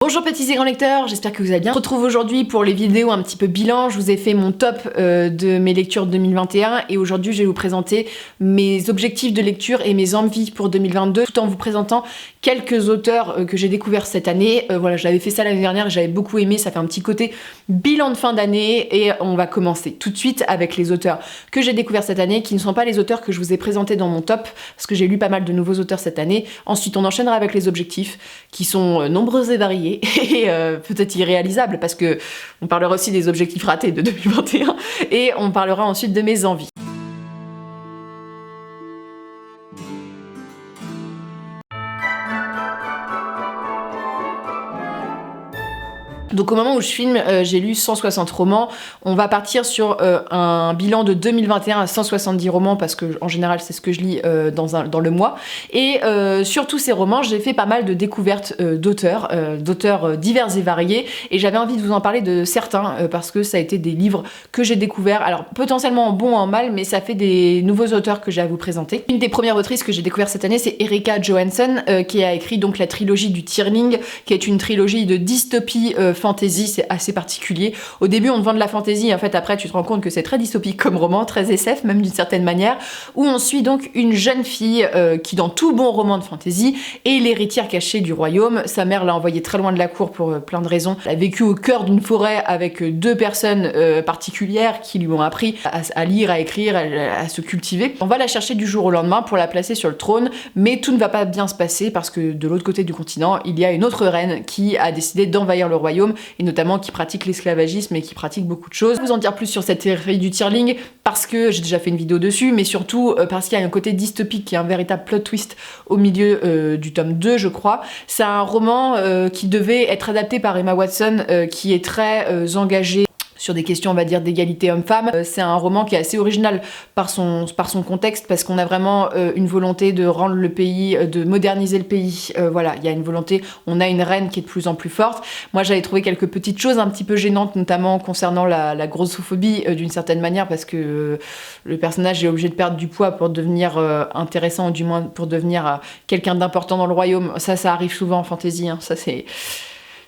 Bonjour petits et grands lecteurs, j'espère que vous allez bien. On se retrouve aujourd'hui pour les vidéos un petit peu bilan. Je vous ai fait mon top de mes lectures 2021 et aujourd'hui je vais vous présenter mes objectifs de lecture et mes envies pour 2022 tout en vous présentant quelques auteurs que j'ai découverts cette année. Voilà, j'avais fait ça l'année dernière et j'avais beaucoup aimé, ça fait un petit côté bilan de fin d'année et on va commencer tout de suite avec les auteurs que j'ai découverts cette année qui ne sont pas les auteurs que je vous ai présentés dans mon top parce que j'ai lu pas mal de nouveaux auteurs cette année. Ensuite on enchaînera avec les objectifs qui sont nombreux et variés et peut-être irréalisables parce que on parlera aussi des objectifs ratés de 2021 et on parlera ensuite de mes envies. Donc au moment où je filme, j'ai lu 160 romans. On va partir sur un bilan de 2021 à 170 romans parce que en général c'est ce que je lis dans le mois. Et sur tous ces romans, j'ai fait pas mal de découvertes d'auteurs divers et variés. Et j'avais envie de vous en parler de certains parce que ça a été des livres que j'ai découverts. Alors potentiellement en bon ou en mal, mais ça fait des nouveaux auteurs que j'ai à vous présenter. Une des premières autrices que j'ai découvert cette année, c'est Erika Johansson qui a écrit donc la trilogie du Tearling, qui est une trilogie de dystopie fantasy, c'est assez particulier. Au début, on te vend de la fantasy, en fait, après, tu te rends compte que c'est très dystopique comme roman, très SF, même d'une certaine manière, où on suit donc une jeune fille qui, dans tout bon roman de fantasy, est l'héritière cachée du royaume. Sa mère l'a envoyée très loin de la cour pour plein de raisons. Elle a vécu au cœur d'une forêt avec deux personnes particulières qui lui ont appris à lire, à écrire, à se cultiver. On va la chercher du jour au lendemain pour la placer sur le trône, mais tout ne va pas bien se passer parce que de l'autre côté du continent, il y a une autre reine qui a décidé d'envahir le royaume et notamment qui pratique l'esclavagisme et qui pratique beaucoup de choses. Je vais vous en dire plus sur cette série du Tearling parce que j'ai déjà fait une vidéo dessus, mais surtout parce qu'il y a un côté dystopique qui est un véritable plot twist au milieu du tome 2, je crois. C'est un roman qui devait être adapté par Emma Watson, qui est très engagée sur des questions, on va dire, d'égalité homme-femme. C'est un roman qui est assez original par son contexte, parce qu'on a vraiment une volonté de rendre le pays, de moderniser le pays. Voilà, il y a une volonté, on a une reine qui est de plus en plus forte. Moi, j'avais trouvé quelques petites choses un petit peu gênantes, notamment concernant la grossophobie, d'une certaine manière, parce que le personnage est obligé de perdre du poids pour devenir intéressant, ou du moins pour devenir quelqu'un d'important dans le royaume. Ça arrive souvent en fantasy, hein. Ça,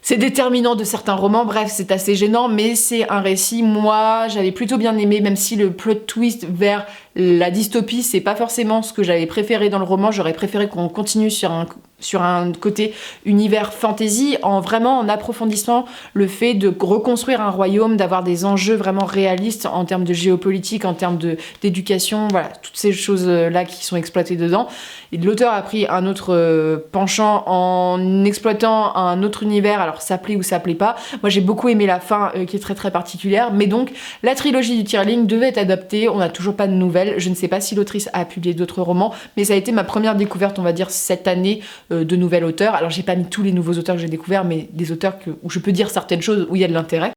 c'est déterminant de certains romans, bref, c'est assez gênant, mais c'est un récit, moi, j'avais plutôt bien aimé, même si le plot twist vers la dystopie, c'est pas forcément ce que j'avais préféré dans le roman. J'aurais préféré qu'on continue sur un côté univers fantasy, en approfondissant le fait de reconstruire un royaume, d'avoir des enjeux vraiment réalistes en termes de géopolitique, en termes d'éducation, voilà, toutes ces choses-là qui sont exploitées dedans. Et l'auteur a pris un autre penchant en exploitant un autre univers, alors ça plaît ou ça plaît pas. Moi j'ai beaucoup aimé la fin qui est très très particulière, mais donc la trilogie du Tearling devait être adaptée, on n'a toujours pas de nouvelles. Je ne sais pas si l'autrice a publié d'autres romans, mais ça a été ma première découverte, on va dire, cette année de nouvel auteur. Alors j'ai pas mis tous les nouveaux auteurs que j'ai découverts, mais des auteurs où je peux dire certaines choses où il y a de l'intérêt.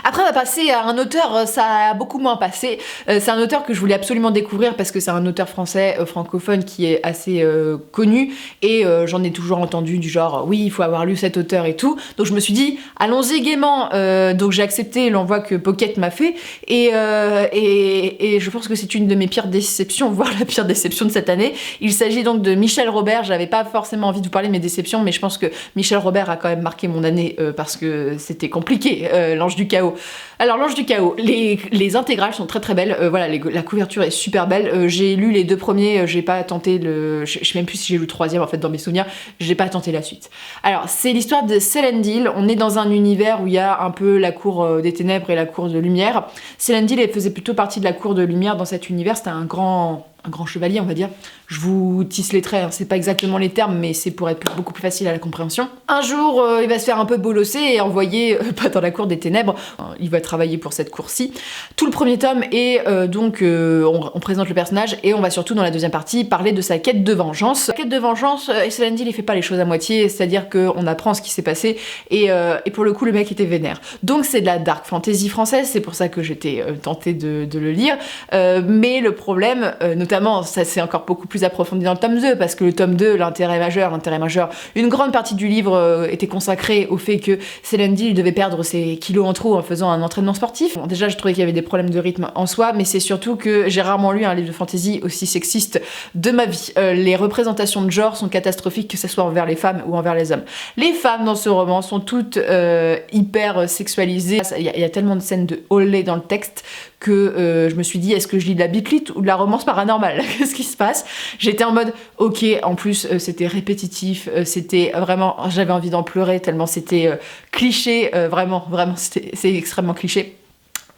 Après, on va passer à un auteur, ça a beaucoup moins passé. C'est un auteur que je voulais absolument découvrir parce que c'est un auteur français francophone qui est assez connu et j'en ai toujours entendu du genre oui, il faut avoir lu cet auteur et tout. Donc je me suis dit allons-y gaiement. Donc j'ai accepté l'envoi que Pocket m'a fait et je pense que c'est une de mes pires déceptions, voire la pire déception de cette année. Il s'agit donc de Michel Robert. J'avais pas forcément envie de vous parler de mes déceptions, mais je pense que Michel Robert a quand même marqué mon année parce que c'était compliqué. L'Ange du Chaos. Alors l'Ange du Chaos, les intégrales sont très très belles, voilà, la couverture est super belle. J'ai lu les deux premiers, j'ai pas tenté je sais même plus si j'ai lu le troisième en fait dans mes souvenirs, j'ai pas tenté la suite. Alors c'est l'histoire de Célendil. On est dans un univers où il y a un peu la cour des ténèbres et la cour de lumière. Célendil elle faisait plutôt partie de la cour de lumière dans cet univers, c'était un grand chevalier, on va dire. Je vous tisse les traits, hein. C'est pas exactement les termes, mais c'est pour être beaucoup plus facile à la compréhension. Un jour, il va se faire un peu bolosser et envoyer pas dans la cour des ténèbres. Il va travailler pour cette cour-ci. Tout le premier tome et donc on présente le personnage et on va surtout dans la deuxième partie parler de sa quête de vengeance. La quête de vengeance, Célendil il fait pas les choses à moitié, c'est-à-dire qu'on apprend ce qui s'est passé et pour le coup le mec était vénère. Donc c'est de la dark fantasy française, c'est pour ça que j'étais tentée de le lire. Mais le problème, notamment notamment, ça c'est encore beaucoup plus approfondi dans le tome 2, parce que le tome 2, l'intérêt majeur, une grande partie du livre était consacrée au fait que Celandil devait perdre ses kilos en trop en faisant un entraînement sportif. Bon, déjà, je trouvais qu'il y avait des problèmes de rythme en soi, mais c'est surtout que j'ai rarement lu un livre de fantasy aussi sexiste de ma vie. Les représentations de genre sont catastrophiques, que ce soit envers les femmes ou envers les hommes. Les femmes dans ce roman sont toutes hyper sexualisées. Il y a tellement de scènes de olé dans le texte que je me suis dit, est-ce que je lis de la bitlite ou de la romance paranormale? Qu'est-ce qui se passe? J'étais en mode, ok, en plus c'était répétitif, c'était vraiment, j'avais envie d'en pleurer tellement c'était cliché, vraiment, c'est extrêmement cliché.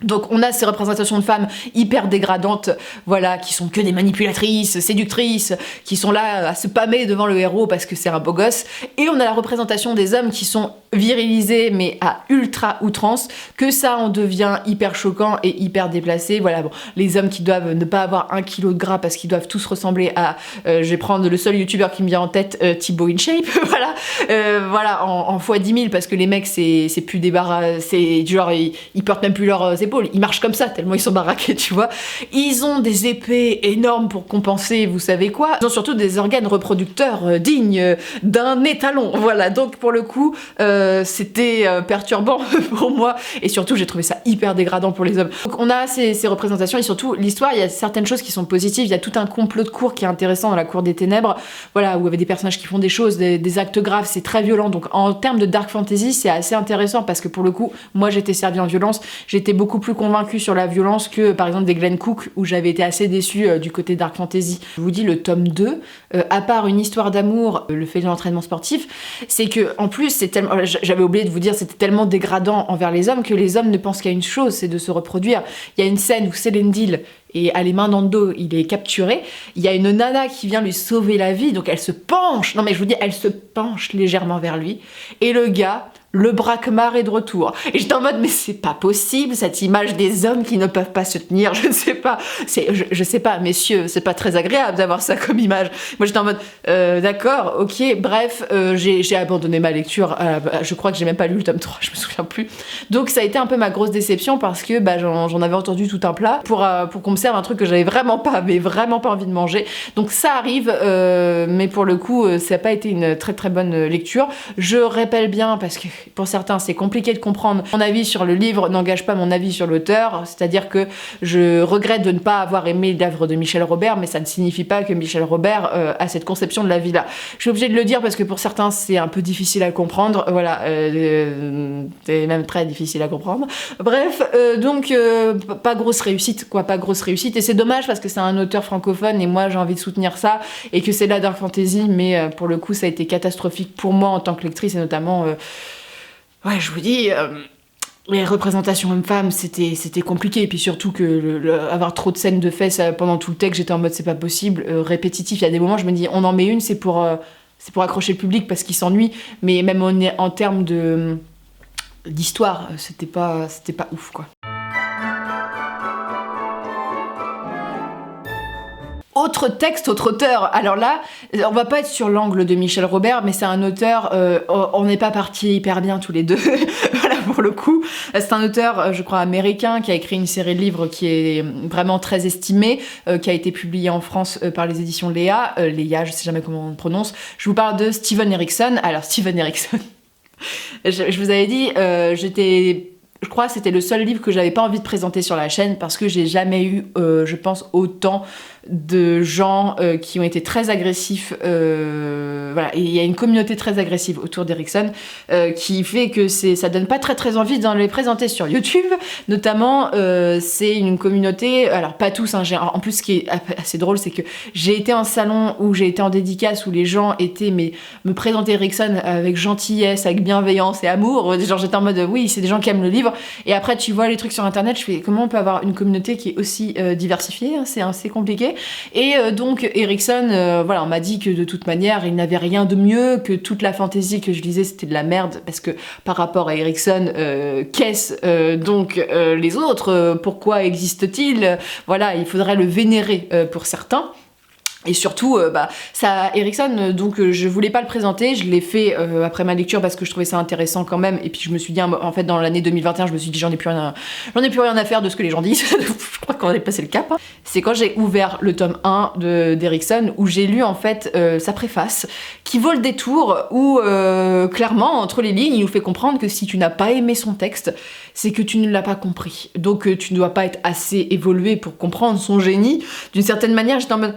Donc on a ces représentations de femmes hyper dégradantes, voilà, qui sont que des manipulatrices, séductrices, qui sont là à se pâmer devant le héros parce que c'est un beau gosse. Et on a la représentation des hommes qui sont virilisés mais à ultra outrance, que ça en devient hyper choquant et hyper déplacé. Voilà, bon, les hommes qui doivent ne pas avoir 1 kilo de gras parce qu'ils doivent tous ressembler à, je vais prendre le seul youtubeur qui me vient en tête, Thibaut InShape, voilà, voilà, en fois 10 000 parce que les mecs c'est plus débarras, c'est genre ils portent même plus leurs épaules, ils marchent comme ça tellement ils sont baraqués, tu vois. Ils ont des épées énormes pour compenser, vous savez quoi. Ils ont surtout des organes reproducteurs dignes d'un étalon, voilà. Donc pour le coup, c'était perturbant pour moi et surtout j'ai trouvé ça hyper dégradant pour les hommes. Donc on a ces représentations et surtout l'histoire, il y a certaines choses qui sont positives, il y a tout un complot de cour qui est intéressant dans la cour des ténèbres, voilà, où il y avait des personnages qui font des choses, des actes graves, c'est très violent. Donc en termes de dark fantasy, c'est assez intéressant parce que pour le coup, moi j'étais servie en violence, j'étais beaucoup plus convaincue sur la violence que par exemple des Glenn Cook où j'avais été assez déçue du côté dark fantasy. Je vous dis, le tome 2, à part une histoire d'amour, le fait de l'entraînement sportif, c'est que en plus c'est tellement, j'avais oublié de vous dire, c'était tellement dégradant envers les hommes que les hommes ne pensent qu'à une chose, c'est de se reproduire. Il y a une scène où Celandil et a les mains dans le dos, il est capturé, il y a une nana qui vient lui sauver la vie, donc elle se penche, non mais je vous dis, elle se penche légèrement vers lui, et le gars le braquemar est de retour. Et j'étais en mode, mais c'est pas possible, cette image des hommes qui ne peuvent pas se tenir, je ne sais pas. Je sais pas, messieurs, c'est pas très agréable d'avoir ça comme image. Moi j'étais en mode, d'accord, ok, bref, j'ai abandonné ma lecture, je crois que j'ai même pas lu le tome 3, je me souviens plus. Donc ça a été un peu ma grosse déception parce que bah, j'en avais entendu tout un plat pour qu'on me serve un truc que j'avais vraiment pas envie de manger. Donc ça arrive, mais pour le coup, ça n'a pas été une très très bonne lecture. Je répète bien parce que pour certains c'est compliqué de comprendre. Mon avis sur le livre n'engage pas mon avis sur l'auteur, c'est-à-dire que je regrette de ne pas avoir aimé l'œuvre de Michel Robert, mais ça ne signifie pas que Michel Robert a cette conception de la vie là. Je suis obligée de le dire parce que pour certains c'est un peu difficile à comprendre, voilà, c'est même très difficile à comprendre. Bref, donc pas grosse réussite quoi, pas grosse réussite, et c'est dommage parce que c'est un auteur francophone et moi j'ai envie de soutenir ça et que c'est la dark fantasy, mais pour le coup ça a été catastrophique pour moi en tant que lectrice et notamment ouais, je vous dis, les représentations hommes-femmes, c'était compliqué. Et puis surtout que avoir trop de scènes de fesses pendant tout le texte, j'étais en mode c'est pas possible, répétitif. Il y a des moments, je me dis on en met une, c'est pour accrocher le public parce qu'il s'ennuie. Mais même en termes d'histoire, c'était pas ouf quoi. Autre texte, autre auteur. Alors là, on va pas être sur l'angle de Michel Robert, mais c'est un auteur, on n'est pas partis hyper bien tous les deux, voilà pour le coup. C'est un auteur, je crois, américain, qui a écrit une série de livres qui est vraiment très estimée, qui a été publiée en France par les éditions Léa, je sais jamais comment on le prononce. Je vous parle de Steven Erikson. Alors Steven Erikson, je vous avais dit, je crois que c'était le seul livre que j'avais pas envie de présenter sur la chaîne parce que j'ai jamais eu, je pense, autant de gens qui ont été très agressifs, voilà, et il y a une communauté très agressive autour d'Erikson qui fait que ça donne pas très très envie de les présenter sur YouTube, notamment c'est une communauté, alors pas tous, hein, en plus ce qui est assez drôle c'est que j'ai été en salon où j'ai été en dédicace où les gens étaient me présenter Erikson avec gentillesse, avec bienveillance et amour, genre j'étais en mode oui c'est des gens qui aiment le livre, et après tu vois les trucs sur internet, je fais comment on peut avoir une communauté qui est aussi diversifiée, hein, c'est assez compliqué. Et donc Erikson, voilà, on m'a dit que de toute manière il n'avait rien de mieux, que toute la fantasy que je lisais c'était de la merde parce que par rapport à Erikson, qu'est-ce donc les autres, pourquoi existe-t-il, voilà, il faudrait le vénérer pour certains. Et surtout, ça, Erikson, donc je voulais pas le présenter, je l'ai fait après ma lecture parce que je trouvais ça intéressant quand même. Et puis je me suis dit, en fait, dans l'année 2021, je me suis dit, j'en ai plus rien à faire de ce que les gens disent. Je crois qu'on a passé le cap. Hein. C'est quand j'ai ouvert le tome 1 d'Erikson où j'ai lu en fait sa préface qui vaut le détour où clairement, entre les lignes, il nous fait comprendre que si tu n'as pas aimé son texte, c'est que tu ne l'as pas compris. Donc tu ne dois pas être assez évolué pour comprendre son génie. D'une certaine manière, j'étais en mode...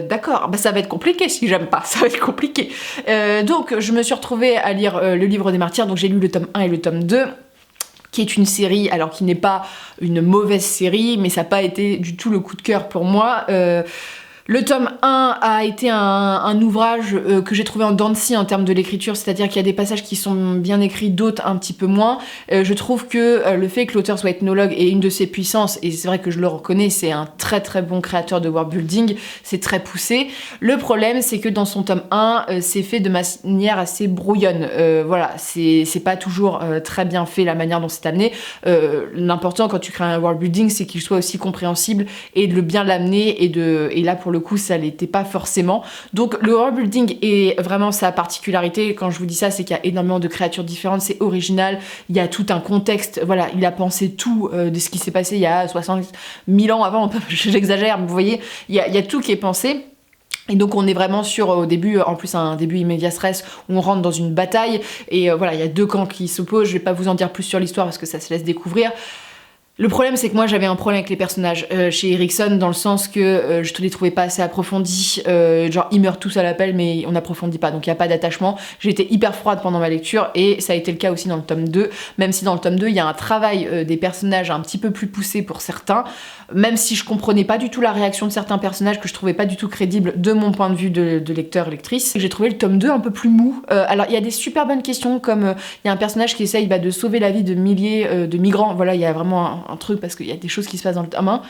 d'accord, ça va être compliqué si j'aime pas, ça va être compliqué. Donc je me suis retrouvée à lire le livre des martyrs, donc j'ai lu le tome 1 et le tome 2, qui est une série, alors qui n'est pas une mauvaise série, mais ça n'a pas été du tout le coup de cœur pour moi. Le tome 1 a été un ouvrage que j'ai trouvé en dents de scie en termes de l'écriture, c'est-à-dire qu'il y a des passages qui sont bien écrits, d'autres un petit peu moins. Je trouve que le fait que l'auteur soit ethnologue est une de ses puissances, et c'est vrai que je le reconnais, c'est un très très bon créateur de world building, c'est très poussé. Le problème, c'est que dans son tome 1, c'est fait de manière assez brouillonne. Voilà, c'est pas toujours très bien fait la manière dont c'est amené. L'important quand tu crées un world building, c'est qu'il soit aussi compréhensible et de bien l'amener, et là pour le coup ça l'était pas forcément. Donc le world building est vraiment sa particularité. Quand je vous dis ça, c'est qu'il y a énormément de créatures différentes, c'est original, il y a tout un contexte, voilà, il a pensé tout de ce qui s'est passé il y a 60 000 ans avant, j'exagère, mais vous voyez, il y a tout qui est pensé. Et donc on est vraiment sur, au début, en plus un début immédiat stress, où on rentre dans une bataille, et voilà, il y a deux camps qui s'opposent, je vais pas vous en dire plus sur l'histoire parce que ça se laisse découvrir. Le problème, c'est que moi j'avais un problème avec les personnages chez Erikson, dans le sens que je ne les trouvais pas assez approfondis, genre ils meurent tous à l'appel mais on n'approfondit pas, donc il n'y a pas d'attachement. J'ai été hyper froide pendant ma lecture, et ça a été le cas aussi dans le tome 2, même si dans le tome 2 il y a un travail des personnages un petit peu plus poussé pour certains, même si je comprenais pas du tout la réaction de certains personnages que je trouvais pas du tout crédibles de mon point de vue de lecteur, lectrice. J'ai trouvé le tome 2 un peu plus mou. Alors il y a des super bonnes questions, comme il y a un personnage qui essaye de sauver la vie de milliers de migrants, voilà, il y a vraiment un truc parce qu'il y a des choses qui se passent dans le tome 1.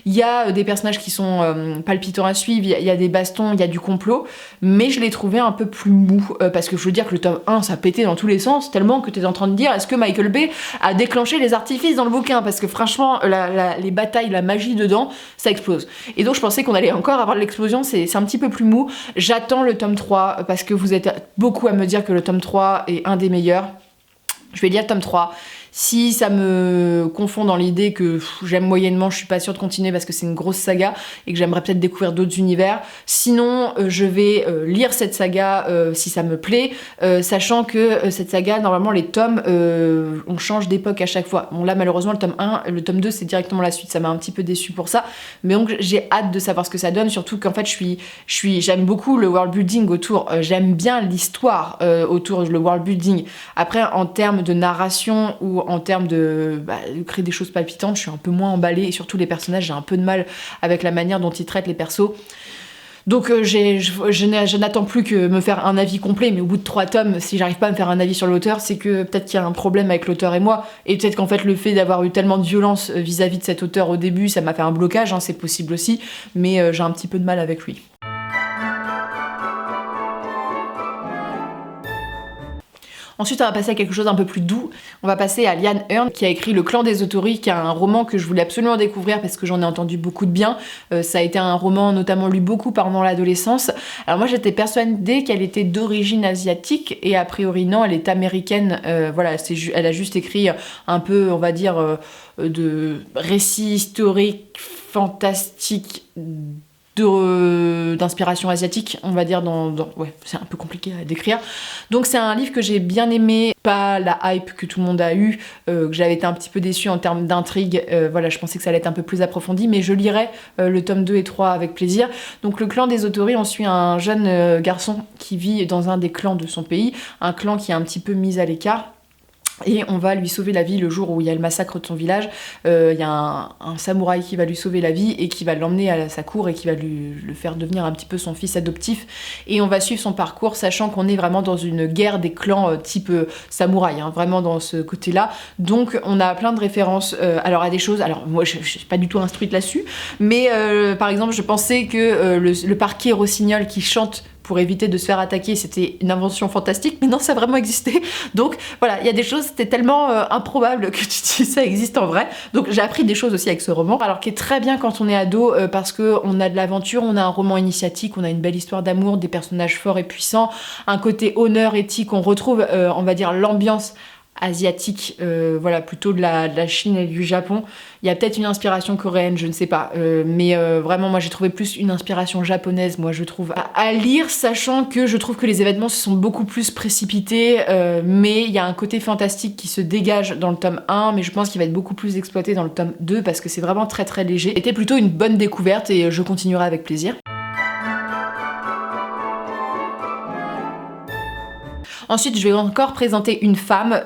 Il y a des personnages qui sont palpitants à suivre, il y a des bastons, il y a du complot, mais je l'ai trouvé un peu plus mou, parce que je veux dire que le tome 1 ça pétait dans tous les sens, tellement que t'es en train de dire est-ce que Michael Bay a déclenché les artifices dans le bouquin, parce que franchement les batailles, la magie dedans, ça explose. Et donc je pensais qu'on allait encore avoir de l'explosion, c'est un petit peu plus mou. J'attends le tome 3 parce que vous êtes beaucoup à me dire que le tome 3 est un des meilleurs. Je vais lire le tome 3. Si ça me confond dans l'idée que j'aime moyennement, je suis pas sûre de continuer parce que c'est une grosse saga et que j'aimerais peut-être découvrir d'autres univers. Sinon, je vais lire cette saga si ça me plaît, sachant que cette saga, normalement les tomes, on change d'époque à chaque fois. Bon là malheureusement le tome 1, le tome 2 c'est directement la suite, ça m'a un petit peu déçue pour ça, mais donc j'ai hâte de savoir ce que ça donne, surtout qu'en fait j'aime beaucoup le world building autour, j'aime bien l'histoire autour le world building. Après en termes de narration ou en termes de créer des choses palpitantes, je suis un peu moins emballée, et surtout les personnages, j'ai un peu de mal avec la manière dont ils traitent les persos. Donc je n'attends plus que me faire un avis complet, mais au bout de 3 tomes, si j'arrive pas à me faire un avis sur l'auteur, c'est que peut-être qu'il y a un problème avec l'auteur et moi, et peut-être qu'en fait le fait d'avoir eu tellement de violence vis-à-vis de cet auteur au début, ça m'a fait un blocage, hein, c'est possible aussi, mais j'ai un petit peu de mal avec lui. Ensuite, on va passer à quelque chose d'un peu plus doux. On va passer à Liane Hearn, qui a écrit Le Clan des Autori, qui est un roman que je voulais absolument découvrir parce que j'en ai entendu beaucoup de bien. Ça a été un roman notamment lu beaucoup pendant l'adolescence. Alors moi, j'étais persuadée qu'elle était d'origine asiatique, et a priori non, elle est américaine. Voilà, elle a juste écrit un peu, on va dire, de récits historiques, fantastiques, d'inspiration asiatique, on va dire, ouais, c'est un peu compliqué à décrire. Donc c'est un livre que j'ai bien aimé, pas la hype que tout le monde a eu, que j'avais été un petit peu déçue en termes d'intrigue, voilà, je pensais que ça allait être un peu plus approfondi, mais je lirai le tome 2 et 3 avec plaisir. Donc le clan des Autori, on suit un jeune garçon qui vit dans un des clans de son pays, un clan qui est un petit peu mis à l'écart, et on va lui sauver la vie le jour où il y a le massacre de son village. Il y a un samouraï qui va lui sauver la vie et qui va l'emmener à sa cour et qui va le faire devenir un petit peu son fils adoptif. Et on va suivre son parcours, sachant qu'on est vraiment dans une guerre des clans type samouraï, hein, vraiment dans ce côté-là. Donc on a plein de références alors à des choses. Alors moi je suis pas du tout instruite là-dessus, mais par exemple je pensais que le parquet Rossignol qui chante pour éviter de se faire attaquer, c'était une invention fantastique, mais non, ça a vraiment existé. Donc voilà, il y a des choses, c'était tellement improbable que tu te dis ça existe en vrai. Donc j'ai appris des choses aussi avec ce roman, alors qui est très bien quand on est ado, parce qu'on a de l'aventure, on a un roman initiatique, on a une belle histoire d'amour, des personnages forts et puissants, un côté honneur, éthique, on retrouve, on va dire, l'ambiance asiatique, voilà, plutôt de la Chine et du Japon. Il y a peut-être une inspiration coréenne, je ne sais pas, mais vraiment moi j'ai trouvé plus une inspiration japonaise, moi je trouve, à lire, sachant que je trouve que les événements se sont beaucoup plus précipités, mais il y a un côté fantastique qui se dégage dans le tome 1, mais je pense qu'il va être beaucoup plus exploité dans le tome 2 parce que c'est vraiment très très léger. C'était plutôt une bonne découverte et je continuerai avec plaisir. Ensuite, je vais encore présenter une femme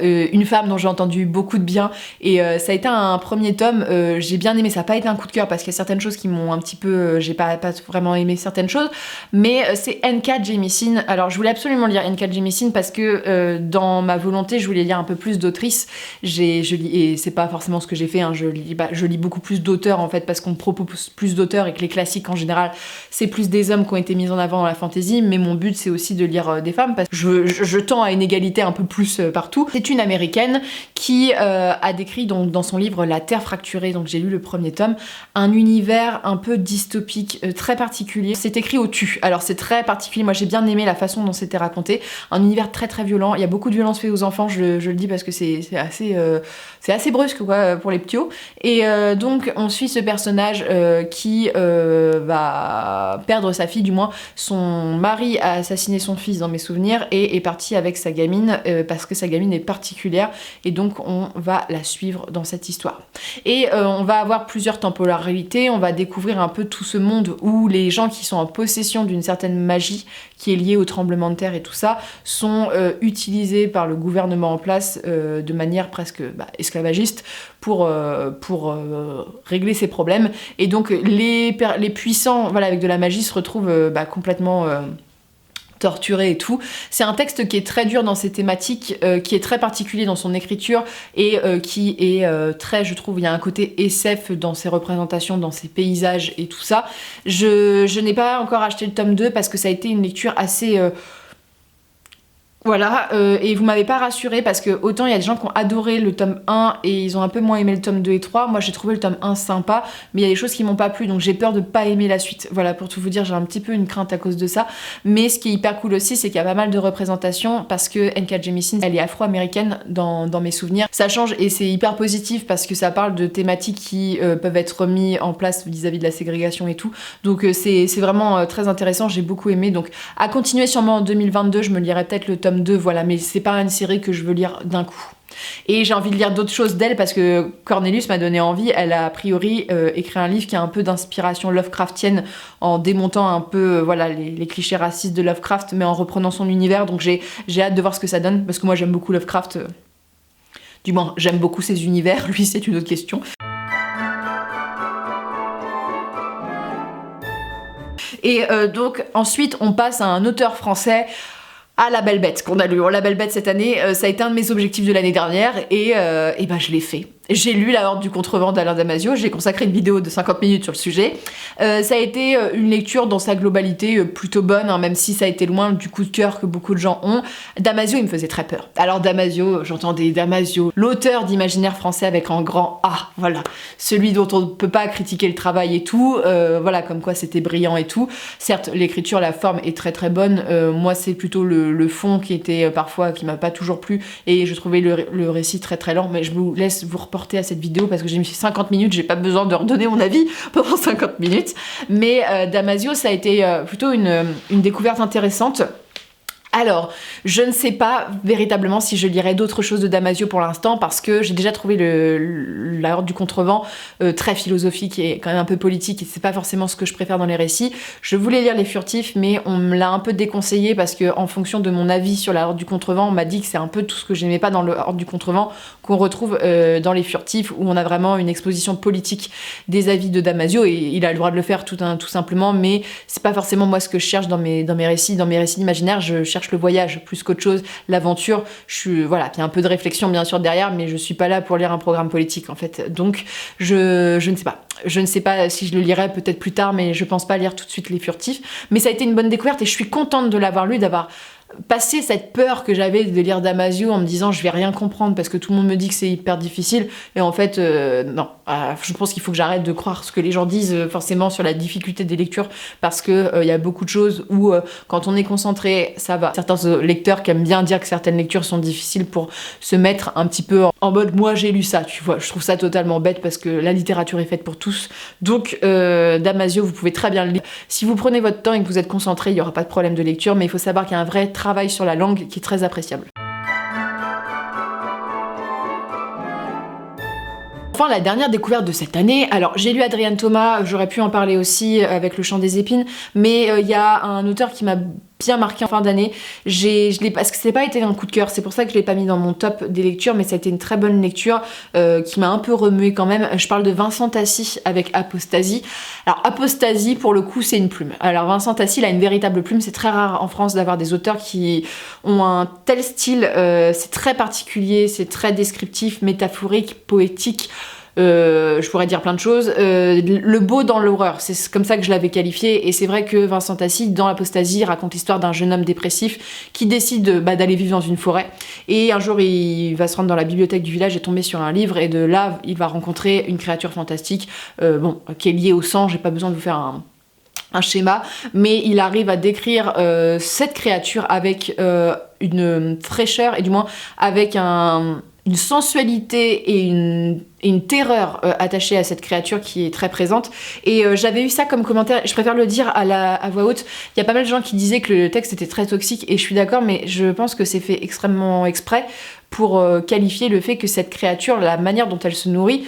dont j'ai entendu beaucoup de bien, et ça a été un premier tome, j'ai bien aimé, ça n'a pas été un coup de cœur parce qu'il y a certaines choses qui m'ont un petit peu, j'ai pas vraiment aimé certaines choses, mais c'est N.K. Jemisin. Alors je voulais absolument lire N.K. Jemisin parce que dans ma volonté, je voulais lire un peu plus d'autrices, je lis, et c'est pas forcément ce que j'ai fait, hein, je lis beaucoup plus d'auteurs en fait, parce qu'on propose plus d'auteurs et que les classiques en général, c'est plus des hommes qui ont été mis en avant dans la fantasy, mais mon but c'est aussi de lire des femmes parce que je tends à une égalité un peu plus partout. C'est une américaine qui a décrit donc, dans son livre La Terre fracturée, donc j'ai lu le premier tome, un univers un peu dystopique, très particulier. C'est écrit au tu, alors c'est très particulier, moi j'ai bien aimé la façon dont c'était raconté, un univers très très violent, il y a beaucoup de violence faite aux enfants, je le dis parce que c'est assez brusque quoi, pour les ptios, et donc on suit ce personnage qui va perdre sa fille, du moins son mari a assassiné son fils dans mes souvenirs et est parti avec sa gamine parce que sa gamine est particulière, et donc on va la suivre dans cette histoire. Et on va avoir plusieurs temporalités, on va découvrir un peu tout ce monde où les gens qui sont en possession d'une certaine magie qui est liée au tremblement de terre et tout ça sont utilisés par le gouvernement en place de manière presque esclavagiste pour régler ces problèmes, et donc les puissants, voilà, avec de la magie se retrouvent complètement torturé et tout. C'est un texte qui est très dur dans ses thématiques, qui est très particulier dans son écriture, et qui est très, je trouve, il y a un côté SF dans ses représentations, dans ses paysages et tout ça. Je n'ai pas encore acheté le tome 2 parce que ça a été une lecture assez... Voilà, et vous m'avez pas rassuré parce que autant il y a des gens qui ont adoré le tome 1 et ils ont un peu moins aimé le tome 2 et 3, moi j'ai trouvé le tome 1 sympa, mais il y a des choses qui m'ont pas plu, donc j'ai peur de pas aimer la suite. Voilà, pour tout vous dire, j'ai un petit peu une crainte à cause de ça, mais ce qui est hyper cool aussi, c'est qu'il y a pas mal de représentations parce que N.K. Jemisin, elle est afro-américaine dans mes souvenirs. Ça change et c'est hyper positif parce que ça parle de thématiques qui peuvent être remis en place vis-à-vis de la ségrégation et tout, donc c'est vraiment très intéressant, j'ai beaucoup aimé, donc à continuer sûrement en 2022, je me lirai peut-être le tome 2, voilà, mais c'est pas une série que je veux lire d'un coup. Et j'ai envie de lire d'autres choses d'elle parce que Cornelius m'a donné envie. Elle a priori écrit un livre qui a un peu d'inspiration Lovecraftienne en démontant un peu voilà, les clichés racistes de Lovecraft, mais en reprenant son univers, donc j'ai hâte de voir ce que ça donne parce que moi j'aime beaucoup Lovecraft, du moins j'aime beaucoup ses univers, lui c'est une autre question. Et donc ensuite on passe à un auteur français, à La Belle Bête qu'on a lu. La Belle Bête cette année, ça a été un de mes objectifs de l'année dernière et je l'ai fait. J'ai lu La Horde du Contrevent d'Alain Damasio, j'ai consacré une vidéo de 50 minutes sur le sujet. Ça a été une lecture dans sa globalité plutôt bonne, hein, même si ça a été loin du coup de cœur que beaucoup de gens ont. Damasio, il me faisait très peur. Alors Damasio, j'entendais Damasio, l'auteur d'imaginaire français avec un grand A, voilà. Celui dont on ne peut pas critiquer le travail et tout, voilà, comme quoi c'était brillant et tout. Certes, l'écriture, la forme est très très bonne. Moi, c'est plutôt le fond qui était parfois, qui m'a pas toujours plu, et je trouvais le récit très très lent, mais je vous laisse vous reporter à cette vidéo parce que j'ai mis 50 minutes, j'ai pas besoin de redonner mon avis pendant 50 minutes, mais Damasio, ça a été plutôt une découverte intéressante. Alors, je ne sais pas véritablement si je lirai d'autres choses de Damasio pour l'instant parce que j'ai déjà trouvé La Horde du Contrevent très philosophique et quand même un peu politique, et c'est pas forcément ce que je préfère dans les récits. Je voulais lire Les Furtifs, mais on me l'a un peu déconseillé parce que en fonction de mon avis sur La Horde du Contrevent, on m'a dit que c'est un peu tout ce que j'aimais pas dans La Horde du Contrevent qu'on retrouve dans Les Furtifs, où on a vraiment une exposition politique des avis de Damasio, et il a le droit de le faire tout simplement, mais c'est pas forcément moi ce que je cherche dans mes récits. Dans mes récits imaginaires, je cherche cherche le voyage plus qu'autre chose, l'aventure. Voilà, il y a un peu de réflexion bien sûr derrière, mais je suis pas là pour lire un programme politique en fait. Donc je ne sais pas. Je ne sais pas si je le lirai peut-être plus tard, mais je pense pas lire tout de suite Les Furtifs. Mais ça a été une bonne découverte et je suis contente de l'avoir lu, d'avoir passé cette peur que j'avais de lire Damasio en me disant je vais rien comprendre parce que tout le monde me dit que c'est hyper difficile. Et en fait, non. Je pense qu'il faut que j'arrête de croire ce que les gens disent forcément sur la difficulté des lectures parce que y a beaucoup de choses où quand on est concentré, ça va. Certains lecteurs qui aiment bien dire que certaines lectures sont difficiles pour se mettre un petit peu en mode moi j'ai lu ça, tu vois. Je trouve ça totalement bête parce que la littérature est faite pour tous. Donc Damasio, vous pouvez très bien le lire. Si vous prenez votre temps et que vous êtes concentré, il n'y aura pas de problème de lecture, mais il faut savoir qu'il y a un vrai travail sur la langue qui est très appréciable. Enfin, la dernière découverte de cette année, alors j'ai lu Adrienne Thomas, j'aurais pu en parler aussi avec Le Chant des épines, mais il y a un auteur qui m'a bien marqué en fin d'année. Parce que c'est pas été un coup de cœur, c'est pour ça que je l'ai pas mis dans mon top des lectures, mais ça a été une très bonne lecture qui m'a un peu remué quand même. Je parle de Vincent Tassi avec Apostasie. Alors Apostasie, pour le coup, c'est une plume. Alors Vincent Tassi, il a une véritable plume. C'est très rare en France d'avoir des auteurs qui ont un tel style. C'est très particulier, c'est très descriptif, métaphorique, poétique. Je pourrais dire plein de choses. Le beau dans l'horreur, c'est comme ça que je l'avais qualifié, et c'est vrai que Vincent Tassi, dans Apostasie, raconte l'histoire d'un jeune homme dépressif qui décide d'aller vivre dans une forêt, et un jour il va se rendre dans la bibliothèque du village et tomber sur un livre, et de là il va rencontrer une créature fantastique qui est liée au sang. J'ai pas besoin de vous faire un schéma, mais il arrive à décrire cette créature avec une fraîcheur, et du moins avec une sensualité et une terreur attachée à cette créature qui est très présente. Et j'avais eu ça comme commentaire, je préfère le dire à voix haute. Il y a pas mal de gens qui disaient que le texte était très toxique, et je suis d'accord, mais je pense que c'est fait extrêmement exprès pour qualifier le fait que cette créature, la manière dont elle se nourrit,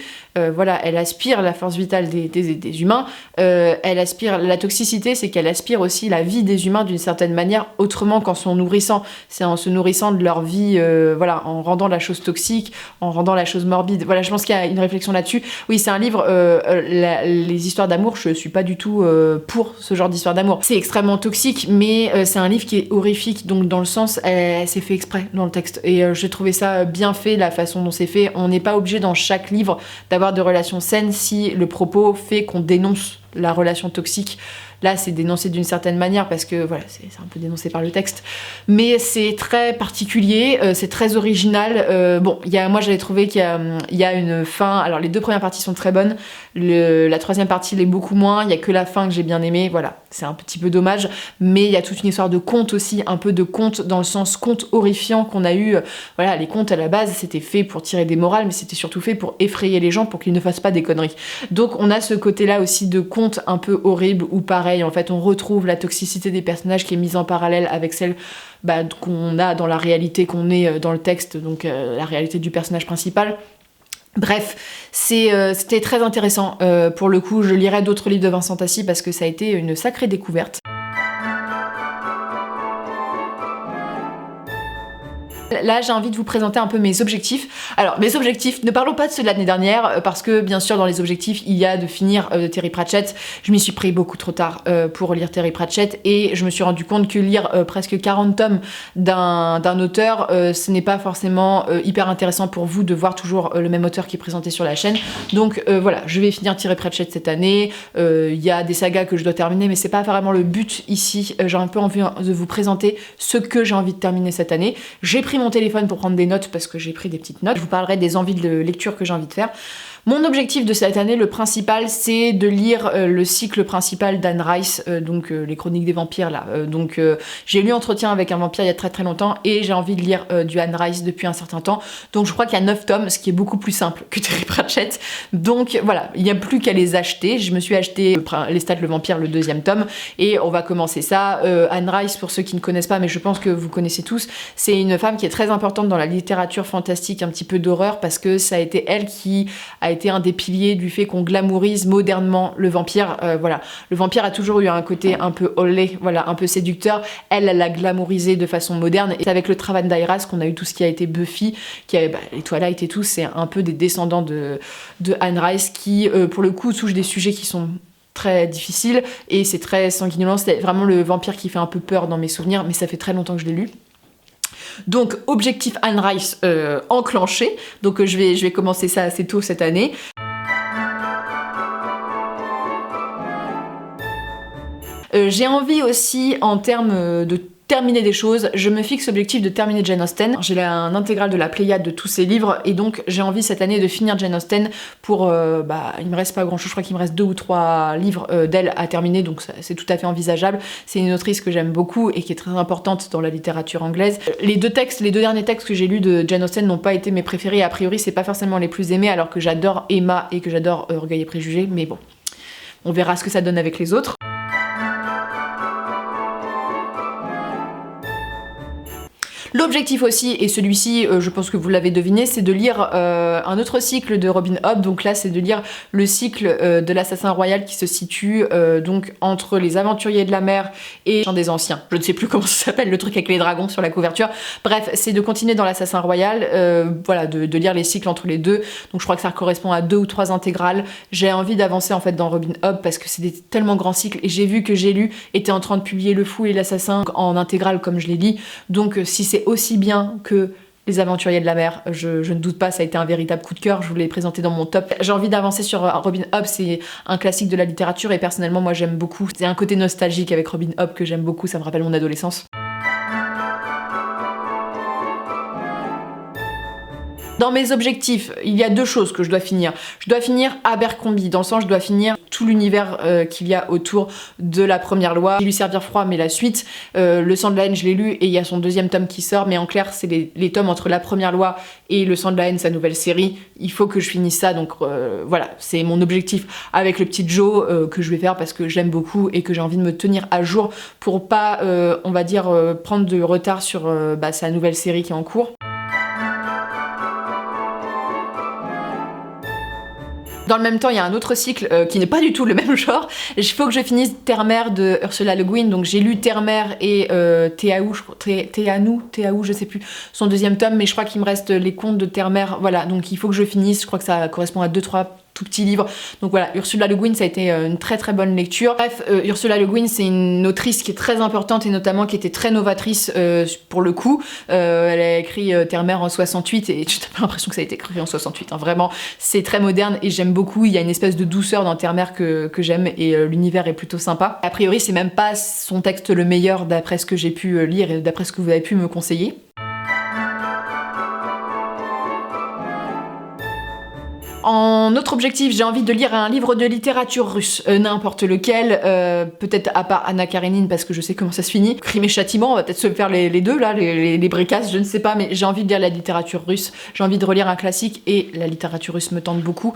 voilà, elle aspire la force vitale des humains, elle aspire la toxicité, c'est qu'elle aspire aussi la vie des humains d'une certaine manière, autrement qu'en se nourrissant. C'est en se nourrissant de leur vie, voilà, en rendant la chose toxique, en rendant la chose morbide. Voilà, je pense qu'il y a une réflexion là-dessus. Oui, c'est un livre, les histoires d'amour, je suis pas du tout pour ce genre d'histoire d'amour. C'est extrêmement toxique, mais c'est un livre qui est horrifique, donc dans le sens, c'est fait exprès dans le texte. Et j'ai trouvé ça bien fait, la façon dont c'est fait. On n'est pas obligé dans chaque livre d'avoir de relations saines si le propos fait qu'on dénonce la relation toxique. Là, c'est dénoncé d'une certaine manière parce que voilà, c'est un peu dénoncé par le texte, mais c'est très particulier, c'est très original. Moi j'avais trouvé qu'il y a une fin. Alors les deux premières parties sont très bonnes, la troisième partie l'est beaucoup moins. Il y a que la fin que j'ai bien aimée. Voilà, c'est un petit peu dommage, mais il y a toute une histoire de conte aussi, un peu de conte dans le sens conte horrifiant qu'on a eu. Voilà, les contes à la base c'était fait pour tirer des morales, mais c'était surtout fait pour effrayer les gens, pour qu'ils ne fassent pas des conneries. Donc on a ce côté-là aussi de conte un peu horrible où pareil, en fait, on retrouve la toxicité des personnages qui est mise en parallèle avec celle qu'on a dans la réalité, qu'on est dans le texte, donc la réalité du personnage principal. Bref, c'était très intéressant. Pour le coup, je lirai d'autres livres de Vincent Tassi parce que ça a été une sacrée découverte. Là, j'ai envie de vous présenter un peu mes objectifs. Alors, mes objectifs, ne parlons pas de ceux de l'année dernière, parce que, bien sûr, dans les objectifs, il y a de finir Terry Pratchett. Je m'y suis pris beaucoup trop tard pour lire Terry Pratchett, et je me suis rendu compte que lire presque 40 tomes d'un auteur, ce n'est pas forcément hyper intéressant pour vous de voir toujours le même auteur qui est présenté sur la chaîne. Donc, voilà, je vais finir Terry Pratchett cette année. Il y a des sagas que je dois terminer, mais c'est pas vraiment le but ici. J'ai un peu envie de vous présenter ce que j'ai envie de terminer cette année. J'ai pris mon téléphone pour prendre des notes parce que j'ai pris des petites notes. Je vous parlerai des envies de lecture que j'ai envie de faire. Mon objectif de cette année, le principal, c'est de lire le cycle principal d'Anne Rice, les Chroniques des vampires là. J'ai lu Entretien avec un vampire il y a très très longtemps, et j'ai envie de lire du Anne Rice depuis un certain temps. Donc je crois qu'il y a 9 tomes, ce qui est beaucoup plus simple que Terry Pratchett. Donc voilà, il n'y a plus qu'à les acheter. Je me suis acheté Lestat le vampire, le 2e tome, et on va commencer ça. Anne Rice, pour ceux qui ne connaissent pas, mais je pense que vous connaissez tous, c'est une femme qui est très importante dans la littérature fantastique, un petit peu d'horreur, parce que ça a été elle qui a été un des piliers du fait qu'on glamourise modernement le vampire. Voilà, le vampire a toujours eu un côté un peu olé, voilà, un peu séducteur. Elle l'a glamourisé de façon moderne, et c'est avec le travail d'Airas qu'on a eu tout ce qui a été Buffy, qui a les Twilight et tout. C'est un peu des descendants de Anne Rice qui, pour le coup, touchent des sujets qui sont très difficile et c'est très sanguinolent, c'est vraiment le vampire qui fait un peu peur dans mes souvenirs, mais ça fait très longtemps que je l'ai lu. Donc objectif Anne Rice enclenché, donc je vais commencer ça assez tôt cette année. J'ai envie aussi en termes de terminer des choses, je me fixe l'objectif de terminer Jane Austen. J'ai un intégral de la Pléiade de tous ses livres et donc j'ai envie cette année de finir Jane Austen pour... il me reste pas grand chose, je crois qu'il me reste 2 ou 3 livres d'elle à terminer, donc c'est tout à fait envisageable. C'est une autrice que j'aime beaucoup et qui est très importante dans la littérature anglaise. Les deux derniers textes que j'ai lus de Jane Austen n'ont pas été mes préférés, a priori c'est pas forcément les plus aimés alors que j'adore Emma et que j'adore Orgueil et Préjugés, mais bon, on verra ce que ça donne avec les autres. L'objectif aussi, et celui-ci je pense que vous l'avez deviné, c'est de lire un autre cycle de Robin Hobb. Donc là c'est de lire le cycle de l'Assassin Royal qui se situe donc entre les Aventuriers de la Mer et Chant des Anciens. Je ne sais plus comment ça s'appelle, le truc avec les dragons sur la couverture. Bref, c'est de continuer dans l'Assassin Royal, voilà, de lire les cycles entre les deux. Donc je crois que ça correspond à 2 ou 3 intégrales. J'ai envie d'avancer en fait dans Robin Hobb parce que c'est des tellement grands cycles et j'ai vu que J'ai lu était en train de publier Le Fou et l'Assassin en intégrale comme je l'ai dit. Donc si c'est aussi bien que Les Aventuriers de la Mer, je ne doute pas, ça a été un véritable coup de cœur, je vous l'ai présenté dans mon top. J'ai envie d'avancer sur Robin Hobb, c'est un classique de la littérature et personnellement moi j'aime beaucoup. C'est un côté nostalgique avec Robin Hobb que j'aime beaucoup, ça me rappelle mon adolescence. Dans mes objectifs, il y a 2 choses que je dois finir. Je dois finir Abercrombie, dans le sens je dois finir tout l'univers qu'il y a autour de la première loi. Lui servir froid, mais la suite. Le sang de la haine, je l'ai lu et il y a son 2e tome qui sort, mais en clair, c'est les tomes entre la première loi et Le sang de la haine, sa nouvelle série. Il faut que je finisse ça, donc voilà, c'est mon objectif avec le petit Joe que je vais faire parce que j'aime beaucoup et que j'ai envie de me tenir à jour pour pas, on va dire, prendre de retard sur sa nouvelle série qui est en cours. Dans le même temps, il y a un autre cycle qui n'est pas du tout le même genre. Il faut que je finisse Terre-Mère de Ursula Le Guin. Donc j'ai lu Terre-Mère et Théaou, je sais plus, son 2e tome, mais je crois qu'il me reste les contes de Terre-Mère. Voilà, donc il faut que je finisse. Je crois que ça correspond à 2-3 tout petits livres. Donc voilà, Ursula Le Guin, ça a été une très très bonne lecture. Bref, Ursula Le Guin, c'est une autrice qui est très importante et notamment qui était très novatrice pour le coup. Elle a écrit Terre-Mère en 68 et j'ai pas l'impression que ça a été écrit en 68. Hein. Vraiment, c'est très moderne et j'aime beaucoup. Il y a une espèce de douceur dans Terre-Mère que j'aime et l'univers est plutôt sympa. A priori, c'est même pas son texte le meilleur d'après ce que j'ai pu lire et d'après ce que vous avez pu me conseiller. En autre objectif, j'ai envie de lire un livre de littérature russe, n'importe lequel, peut-être à part Anna Karenine parce que je sais comment ça se finit. Crime et Châtiment, on va peut-être se faire les deux là, les bricasses, je ne sais pas, mais j'ai envie de lire la littérature russe, j'ai envie de relire un classique et la littérature russe me tente beaucoup.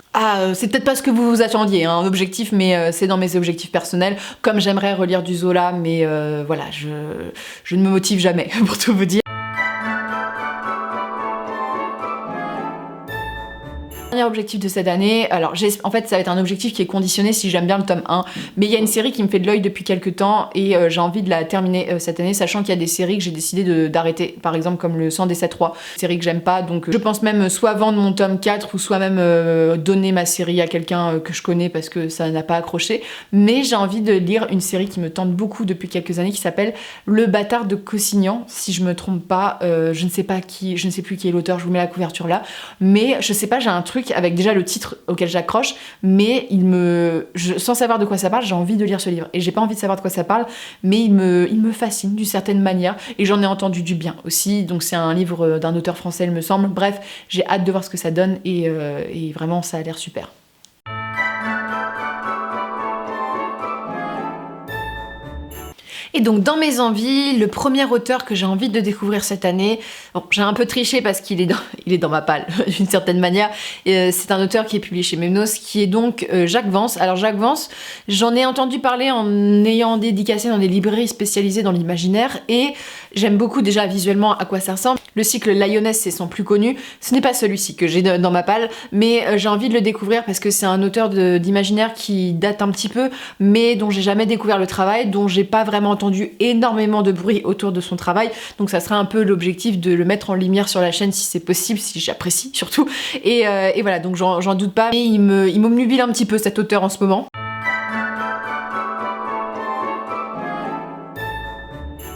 C'est peut-être pas ce que vous vous attendiez, hein, un objectif, mais c'est dans mes objectifs personnels, comme j'aimerais relire du Zola, mais voilà, je ne me motive jamais, pour tout vous dire. Dernier objectif de cette année, alors en fait ça va être un objectif qui est conditionné si j'aime bien le tome 1, mais il y a une série qui me fait de l'œil depuis quelques temps et j'ai envie de la terminer cette année, sachant qu'il y a des séries que j'ai décidé d'arrêter, par exemple comme le 117.3, série que j'aime pas, donc je pense même soit vendre mon tome 4 ou soit même donner ma série à quelqu'un que je connais parce que ça n'a pas accroché, mais j'ai envie de lire une série qui me tente beaucoup depuis quelques années qui s'appelle Le Bâtard de Cossignan, si je me trompe pas, je ne sais plus qui est l'auteur, je vous mets la couverture là, mais je sais pas, j'ai un truc avec déjà le titre auquel j'accroche, mais sans savoir de quoi ça parle, j'ai envie de lire ce livre. Et j'ai pas envie de savoir de quoi ça parle, mais il me fascine d'une certaine manière, et j'en ai entendu du bien aussi, donc c'est un livre d'un auteur français, il me semble. Bref, j'ai hâte de voir ce que ça donne, et vraiment ça a l'air super. Et donc dans mes envies, le premier auteur que j'ai envie de découvrir cette année, bon, j'ai un peu triché parce qu'il est dans ma palle d'une certaine manière, c'est un auteur qui est publié chez Memnos, qui est donc Jacques Vance. Alors Jacques Vance, j'en ai entendu parler en ayant dédicacé dans des librairies spécialisées dans l'imaginaire et j'aime beaucoup déjà visuellement à quoi ça ressemble. Le cycle Lioness, c'est son plus connu, ce n'est pas celui-ci que j'ai dans ma palle, mais j'ai envie de le découvrir parce que c'est un auteur d'imaginaire qui date un petit peu, mais dont j'ai jamais découvert le travail, dont j'ai pas vraiment entendu énormément de bruit autour de son travail, donc ça serait un peu l'objectif de le mettre en lumière sur la chaîne si c'est possible, si j'apprécie surtout, et voilà, donc j'en doute pas, mais il m'obnubile un petit peu cet auteur en ce moment.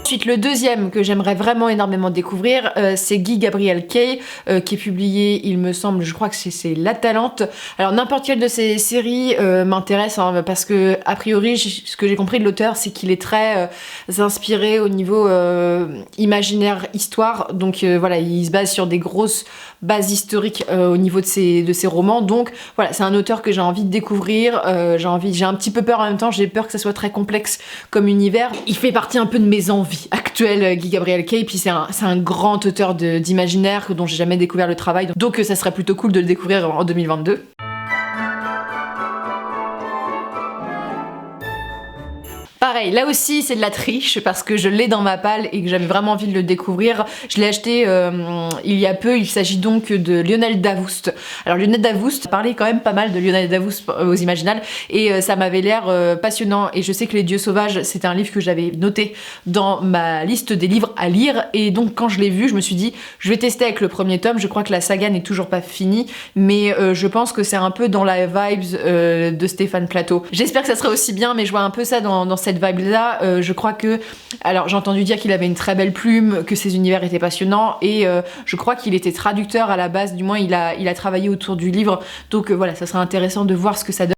Ensuite, le deuxième que j'aimerais vraiment énormément découvrir, c'est Guy Gabriel Kay, qui est publié, il me semble, je crois que c'est l'Atalante. Alors n'importe quelle de ces séries m'intéresse, hein, parce que a priori, ce que j'ai compris de l'auteur, c'est qu'il est très inspiré au niveau imaginaire, histoire. Donc voilà, il se base sur des grosses bases historiques au niveau de ses romans. Donc voilà, c'est un auteur que j'ai envie de découvrir. J'ai un petit peu peur en même temps, j'ai peur que ça soit très complexe comme univers. Il fait partie un peu de mes envies actuelles, Guy Gabriel Kay, puis c'est un grand auteur d'imaginaire dont j'ai jamais découvert le travail, donc ça serait plutôt cool de le découvrir en 2022. Pareil, là aussi c'est de la triche parce que je l'ai dans ma palle et que j'avais vraiment envie de le découvrir. Je l'ai acheté il y a peu, il s'agit donc de Lionel Davoust. Alors Lionel Davoust, parlait quand même pas mal de Lionel Davoust aux Imaginales et ça m'avait l'air passionnant, et je sais que Les Dieux Sauvages c'était un livre que j'avais noté dans ma liste des livres à lire, et donc quand je l'ai vu je me suis dit je vais tester avec le premier tome. Je crois que la saga n'est toujours pas finie, mais je pense que c'est un peu dans la vibes de Stéphane Plateau. J'espère que ça sera aussi bien, mais je vois un peu ça dans cette vibe là. Je crois que, alors j'ai entendu dire qu'il avait une très belle plume, que ses univers étaient passionnants, et je crois qu'il était traducteur à la base, du moins il a travaillé autour du livre, donc voilà, ça serait intéressant de voir ce que ça donne.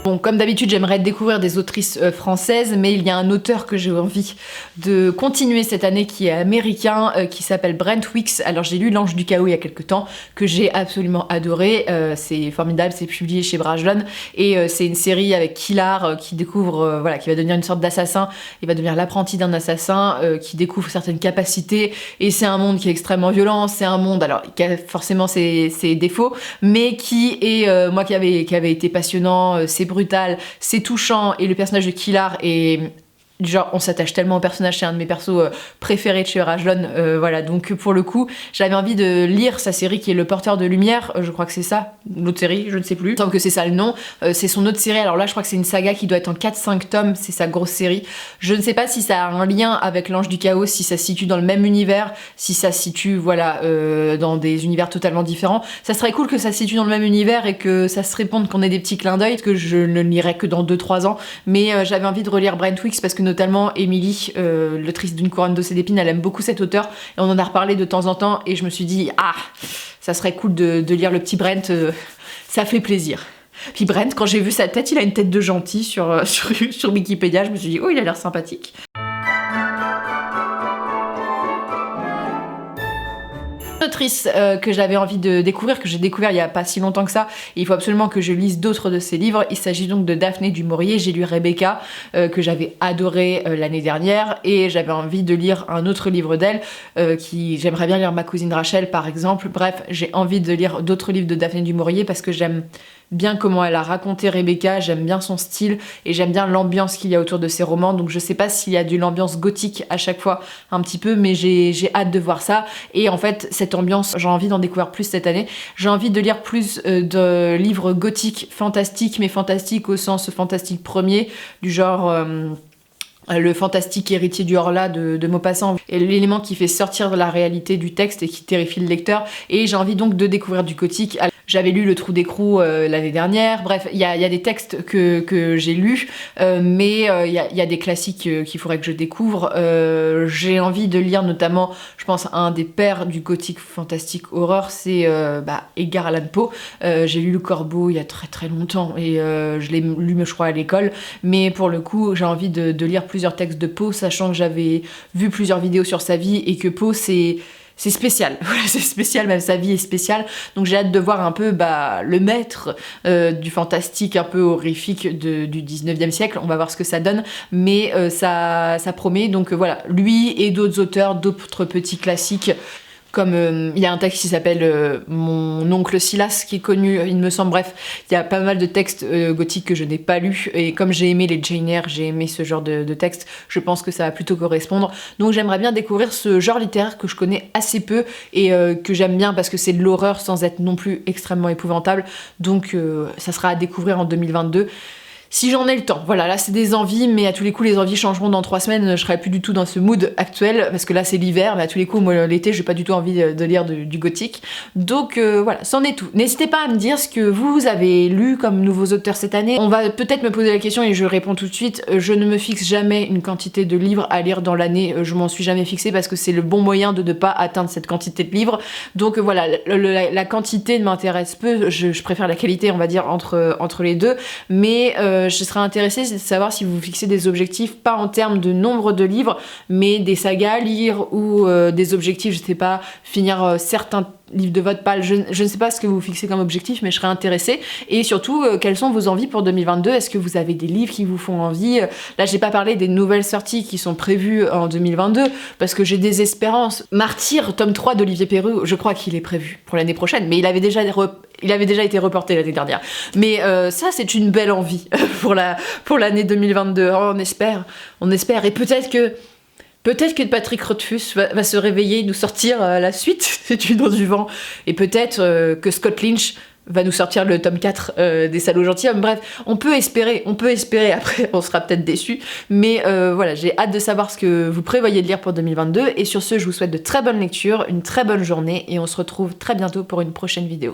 Bon, comme d'habitude, j'aimerais découvrir des autrices françaises, mais il y a un auteur que j'ai envie de continuer cette année qui est américain, qui s'appelle Brent Weeks. Alors j'ai lu L'Ange du Chaos il y a quelques temps, que j'ai absolument adoré. C'est formidable, c'est publié chez Brajlon, et c'est une série avec Kilar qui découvre, voilà, qui va devenir une sorte d'assassin. Il va devenir l'apprenti d'un assassin qui découvre certaines capacités, et c'est un monde qui est extrêmement violent. C'est un monde, alors qui a forcément ses défauts, mais qui est, moi qui avait été passionnant, c'est brutal, c'est touchant, et le personnage de Kilar est... Genre, on s'attache tellement au personnage, c'est un de mes persos préférés de chez Brajlon, voilà, donc pour le coup, j'avais envie de lire sa série qui est Le Porteur de Lumière, je crois que c'est ça, l'autre série, je ne sais plus, tant que c'est ça le nom, c'est son autre série. Alors là, je crois que c'est une saga qui doit être en 4-5 tomes, c'est sa grosse série. Je ne sais pas si ça a un lien avec L'Ange du Chaos, si ça se situe dans le même univers, si ça se situe, voilà, dans des univers totalement différents. Ça serait cool que ça se situe dans le même univers et que ça se réponde, qu'on ait des petits clins d'œil, parce que je ne lirai que dans 2-3 ans, mais j'avais envie de relire Brent Weeks parce que notamment Émilie, l'autrice d'Une couronne d'os et d'épines, elle aime beaucoup cet auteur et on en a reparlé de temps en temps, et je me suis dit ah, ça serait cool de lire le petit Brent, ça fait plaisir. Puis Brent, quand j'ai vu sa tête, il a une tête de gentil sur Wikipédia, je me suis dit oh, il a l'air sympathique. Autrice que j'avais envie de découvrir, que j'ai découvert il y a pas si longtemps que ça, et il faut absolument que je lise d'autres de ses livres. Il s'agit donc de Daphné du Maurier. J'ai lu Rebecca, que j'avais adoré l'année dernière, et j'avais envie de lire un autre livre d'elle, j'aimerais bien lire Ma cousine Rachel par exemple. Bref, j'ai envie de lire d'autres livres de Daphné du Maurier parce que j'aime bien comment elle a raconté Rebecca, j'aime bien son style et j'aime bien l'ambiance qu'il y a autour de ses romans. Donc je sais pas s'il y a de l'ambiance gothique à chaque fois un petit peu, mais j'ai hâte de voir ça. Et en fait cette ambiance, j'ai envie d'en découvrir plus cette année. J'ai envie de lire plus de livres gothiques fantastiques, mais fantastiques au sens fantastique premier, du genre... le fantastique héritier du Horla de Maupassant, et l'élément qui fait sortir de la réalité du texte et qui terrifie le lecteur. Et j'ai envie donc de découvrir du gothique. J'avais lu Le Trou d'écrou l'année dernière. Bref, il y a des textes que j'ai lus, mais il y a des classiques qu'il faudrait que je découvre. J'ai envie de lire notamment, je pense, un des pères du gothique fantastique horreur, c'est Edgar Allan Poe. J'ai lu Le Corbeau il y a très très longtemps, et je l'ai lu, je crois, à l'école. Mais pour le coup, j'ai envie de lire plusieurs textes de Poe, sachant que j'avais vu plusieurs vidéos sur sa vie et que Poe c'est spécial, voilà, c'est spécial, même sa vie est spéciale, donc j'ai hâte de voir un peu le maître du fantastique un peu horrifique du 19e siècle. On va voir ce que ça donne, mais ça promet, donc voilà, lui et d'autres auteurs, d'autres petits classiques. Comme il y a un texte qui s'appelle Mon oncle Silas, qui est connu, il me semble. Bref, il y a pas mal de textes gothiques que je n'ai pas lus, et comme j'ai aimé les Jane Eyre, j'ai aimé ce genre de texte, je pense que ça va plutôt correspondre. Donc j'aimerais bien découvrir ce genre littéraire que je connais assez peu et que j'aime bien parce que c'est de l'horreur sans être non plus extrêmement épouvantable. Donc ça sera à découvrir en 2022. Si j'en ai le temps, voilà, là c'est des envies, mais à tous les coups les envies changeront dans 3 semaines, je serai plus du tout dans ce mood actuel, parce que là c'est l'hiver, mais à tous les coups, moi l'été j'ai pas du tout envie de lire du gothique. Donc voilà, c'en est tout. N'hésitez pas à me dire ce que vous avez lu comme nouveaux auteurs cette année. On va peut-être me poser la question et je réponds tout de suite, je ne me fixe jamais une quantité de livres à lire dans l'année, je m'en suis jamais fixée parce que c'est le bon moyen de ne pas atteindre cette quantité de livres. Donc voilà, la quantité ne m'intéresse peu, je préfère la qualité on va dire entre les deux, mais je serais intéressée de savoir si vous fixez des objectifs, pas en termes de nombre de livres, mais des sagas à lire ou des objectifs, je sais pas, finir certains livres de votre palle, je ne sais pas ce que vous fixez comme objectif, mais je serais intéressée. Et surtout, quelles sont vos envies pour 2022 ? Est-ce que vous avez des livres qui vous font envie ? Là, j'ai pas parlé des nouvelles sorties qui sont prévues en 2022, parce que j'ai des espérances. Martyr, tome 3 d'Olivier Perrus, je crois qu'il est prévu pour l'année prochaine, mais il avait déjà été reporté l'année dernière. Mais ça, c'est une belle envie pour l'année 2022. Oh, on espère. Et peut-être que Patrick Rothfuss va se réveiller et nous sortir la suite, c'est une eau du vent. Et peut-être que Scott Lynch va nous sortir le tome 4 des Salauds Gentilshommes. Bref, on peut espérer, après on sera peut-être déçus, mais voilà, j'ai hâte de savoir ce que vous prévoyez de lire pour 2022, et sur ce, je vous souhaite de très bonnes lectures, une très bonne journée, et on se retrouve très bientôt pour une prochaine vidéo.